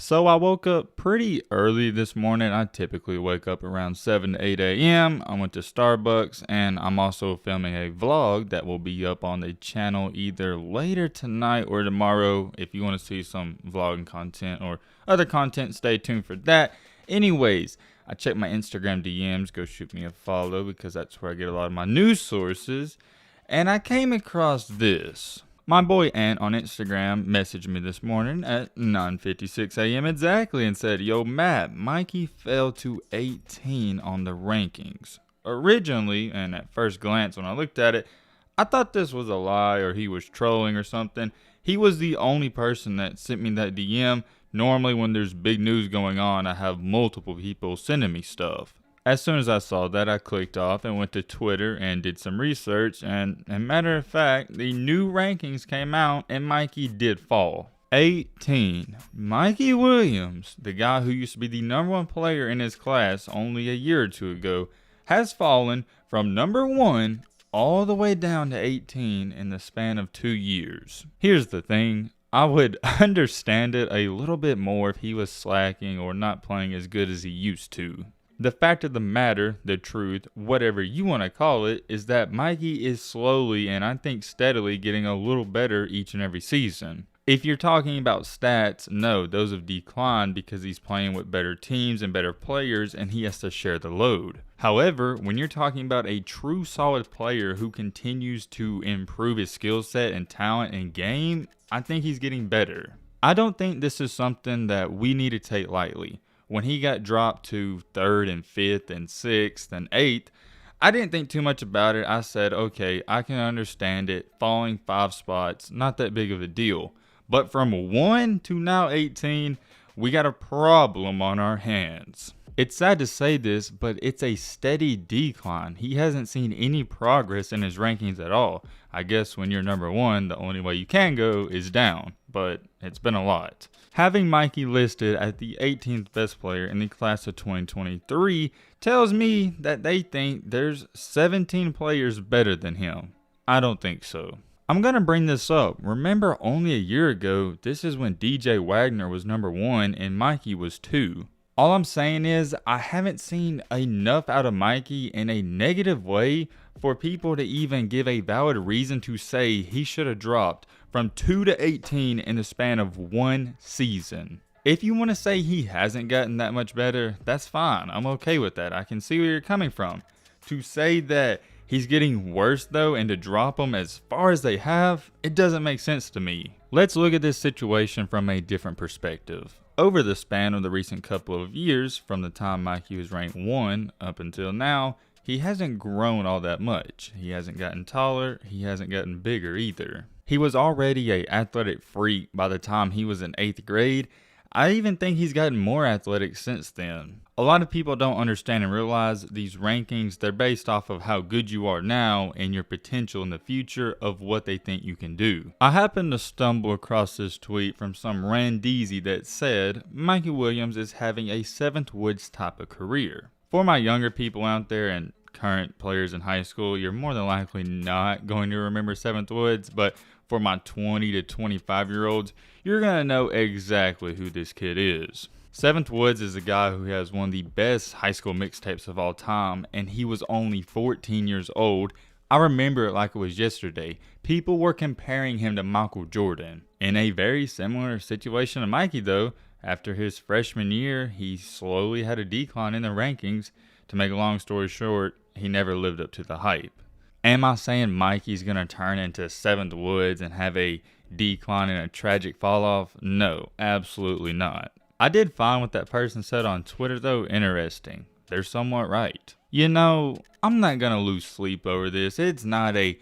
So I woke up pretty early this morning. I typically wake up around 7 to 8 a.m. I went to Starbucks and I'm also filming a vlog that will be up on the channel either later tonight or tomorrow. If you want to see some vlogging content or other content, stay tuned for that. Anyways, I checked my Instagram DMs. Go shoot me a follow because that's where I get a lot of my news sources. And I came across this. My boy Ant on Instagram messaged me this morning at 9:56 a.m. exactly and said, "Yo, Matt, Mikey fell to 18 on the rankings." Originally, and at first glance when I looked at it, I thought this was a lie or he was trolling or something. He was the only person that sent me that DM. Normally, when there's big news going on, I have multiple people sending me stuff. As soon as I saw that, I clicked off and went to Twitter and did some research, and matter of fact, the new rankings came out and Mikey did fall. 18. Mikey Williams, the guy who used to be the number one player in his class only a year or two ago, has fallen from number 1 all the way down to 18 in the span of 2 years. Here's the thing. I would understand it a little bit more if he was slacking or not playing as good as he used to. The fact of the matter, the truth, whatever you want to call it, is that Mikey is slowly and I think steadily getting a little better each and every season. If you're talking about stats, no, those have declined because he's playing with better teams and better players and he has to share the load. However, when you're talking about a true solid player who continues to improve his skill set and talent and game, I think he's getting better. I don't think this is something that we need to take lightly. When he got dropped to 3rd and 5th and 6th and 8th, I didn't think too much about it. I said, okay, I can understand it. Falling 5 spots, not that big of a deal. But from 1 to now 18, we got a problem on our hands. It's sad to say this, but it's a steady decline. He hasn't seen any progress in his rankings at all. I guess when you're number 1, the only way you can go is down, but it's been a lot. Having Mikey listed as the 18th best player in the class of 2023 tells me that they think there's 17 players better than him. I don't think so. I'm going to bring this up. Remember, only a year ago, this is when DJ Wagner was number 1 and Mikey was 2. All I'm saying is I haven't seen enough out of Mikey in a negative way for people to even give a valid reason to say he should have dropped from 2 to 18 in the span of 1 season. If you want to say he hasn't gotten that much better, that's fine. I'm okay with that. I can see where you're coming from. To say that he's getting worse though and to drop him as far as they have, it doesn't make sense to me. Let's look at this situation from a different perspective. Over the span of the recent couple of years, from the time Mikey was ranked 1 up until now, he hasn't grown all that much. He hasn't gotten taller, he hasn't gotten bigger either. He was already an athletic freak by the time he was in 8th grade. I even think he's gotten more athletic since then. A lot of people don't understand and realize these rankings, they're based off of how good you are now and your potential in the future of what they think you can do. I happened to stumble across this tweet from some randeezy that said, Mikey Williams is having a 7th Woods type of career. For my younger people out there and current players in high school, you're more than likely not going to remember 7th Woods, but for my 20 to 25 year olds, you're going to know exactly who this kid is. 7th Woods is a guy who has one of the best high school mixtapes of all time, and he was only 14 years old. I remember it like it was yesterday. People were comparing him to Michael Jordan. In a very similar situation to Mikey though, after his freshman year, he slowly had a decline in the rankings. To make a long story short, he never lived up to the hype. Am I saying Mikey's going to turn into 7th Woods and have a decline and a tragic fall off? No, absolutely not. I did find what that person said on Twitter though interesting. They're somewhat right. You know, I'm not going to lose sleep over this. It's not a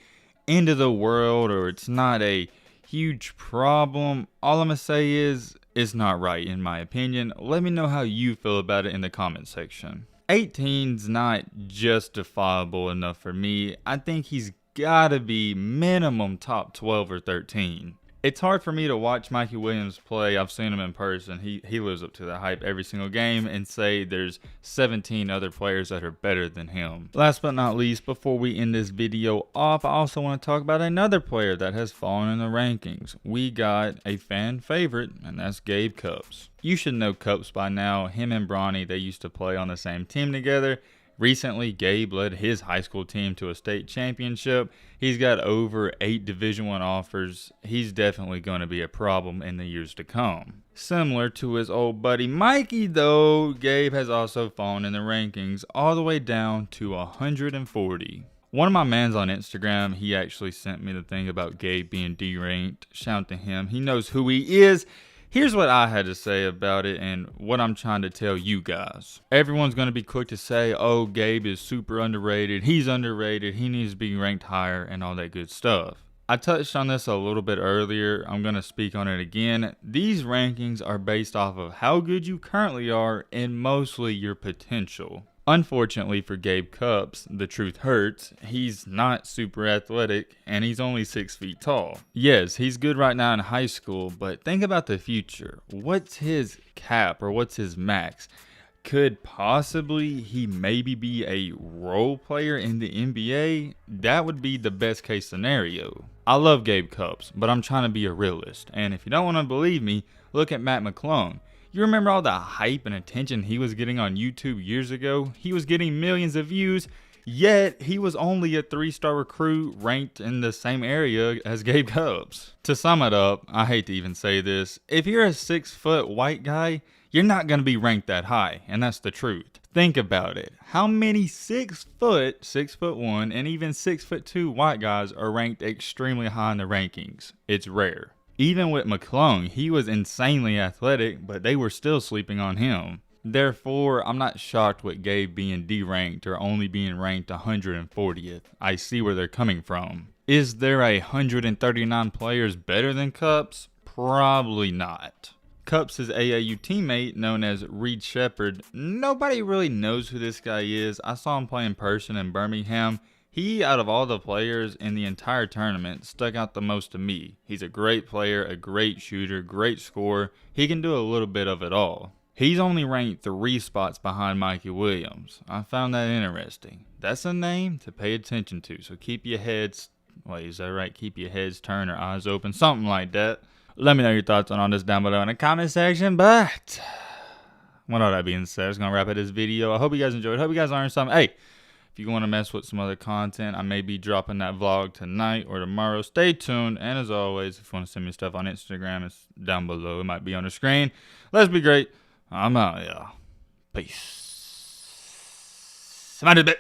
end of the world or it's not a huge problem. All I'm going to say is it's not right in my opinion. Let me know how you feel about it in the comment section. 18's not justifiable enough for me. I think he's gotta be minimum top 12 or 13. It's hard for me to watch Mikey Williams play. I've seen him in person. He lives up to the hype every single game, and say there's 17 other players that are better than him. Last but not least, before we end this video off, I also want to talk about another player that has fallen in the rankings. We got a fan favorite, and that's Gabe Cupps. You should know Cupps by now. Him and Bronny, they used to play on the same team together. Recently, Gabe led his high school team to a state championship. He's got over 8 Division I offers. He's definitely going to be a problem in the years to come. Similar to his old buddy Mikey, though, Gabe has also fallen in the rankings all the way down to 140. One of my mans on Instagram, he actually sent me the thing about Gabe being D-ranked. Shout out to him. He knows who he is. Here's what I had to say about it and what I'm trying to tell you guys. Everyone's going to be quick to say, oh, Gabe is super underrated. He's underrated. He needs to be ranked higher and all that good stuff. I touched on this a little bit earlier. I'm going to speak on it again. These rankings are based off of how good you currently are and mostly your potential. Unfortunately for Gabe Cupps, the truth hurts. He's not super athletic and he's only 6 feet tall. Yes, he's good right now in high school, but think about the future. What's his cap or what's his max? Could possibly he maybe be a role player in the NBA? That would be the best case scenario. I love Gabe Cupps, but I'm trying to be a realist. And if you don't want to believe me, look at Matt McClung. You remember all the hype and attention he was getting on YouTube years ago? He was getting millions of views, yet he was only a 3-star recruit ranked in the same area as Gabe Cupps. To sum it up, I hate to even say this, if you're a 6-foot white guy, you're not going to be ranked that high, and that's the truth. Think about it. How many 6'1", 6'1", and even 6'2" white guys are ranked extremely high in the rankings? It's rare. Even with McClung, he was insanely athletic, but they were still sleeping on him. Therefore, I'm not shocked with Gabe being D-ranked or only being ranked 140th. I see where they're coming from. Is there 139 players better than Cupps? Probably not. Cupps' AAU teammate, known as Reed Shepard, nobody really knows who this guy is. I saw him play in person in Birmingham. He, out of all the players in the entire tournament, stuck out the most to me. He's a great player, a great shooter, great scorer. He can do a little bit of it all. He's only ranked 3 spots behind Mikey Williams. I found that interesting. That's a name to pay attention to, so keep your heads, wait, is that right? Keep your heads turned or eyes open, something like that. Let me know your thoughts on all this down below in the comment section, but with all that being said, I'm just going to wrap up this video. I hope you guys enjoyed. Hope you guys learned something. Hey, if you want to mess with some other content, I may be dropping that vlog tonight or tomorrow. Stay tuned. And as always, if you want to send me stuff on Instagram, it's down below. It might be on the screen. Let's be great. I'm out, y'all. Peace. Somebody bit.